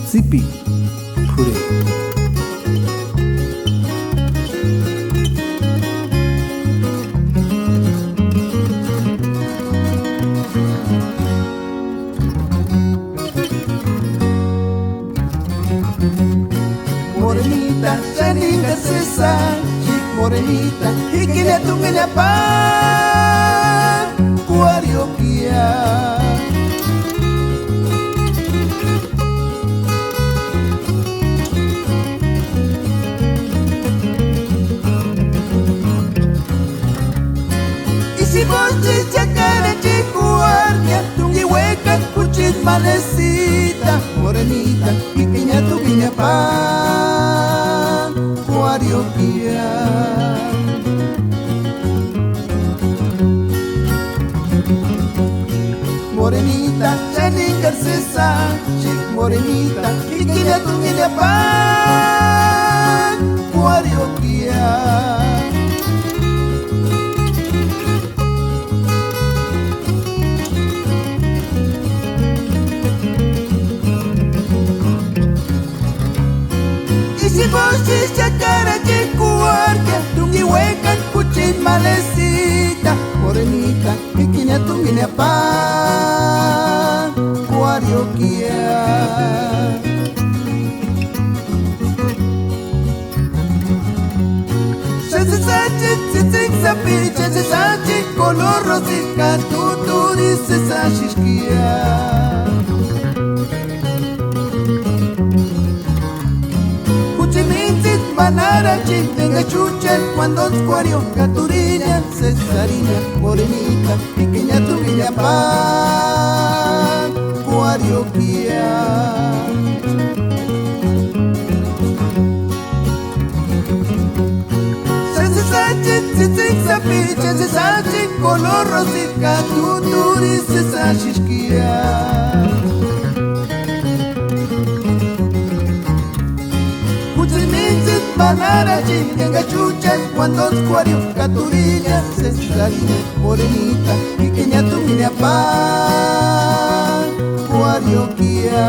Zipi Pure. Morenita, shaninga sesa, chic morenita, hikile tungile pa, kuariokia. Isi vos chichakara chikuarkia, tungi hueca, cuchis malecita, morenita, hikinya tunginya pa. Guarioquia. Morenita, shaninga sesa, chic morenita, hikile tungile pa, Guarioquia. Si vos chakara chikuarkia, tungi hueca, cuchis malecita, morenita, hikinya tunginya pa, Guarioquia. Sachi, tzitzing, sapicha, sachi, color rosica, tuturi, sesashishkia. Manarachi, venga chucha, cuando cuario, caturiña, cesariña, morenita, pequeña tuquilla pan, Guarioquia. Sachi, tzitzing, sapicha, sachi, color rosica, tuturi, sesashishkia. Manarachi, venga chuchas, cuando cuario, caturiña, cesariña, morenita, pequeña tuquilla pan, Guarioquia.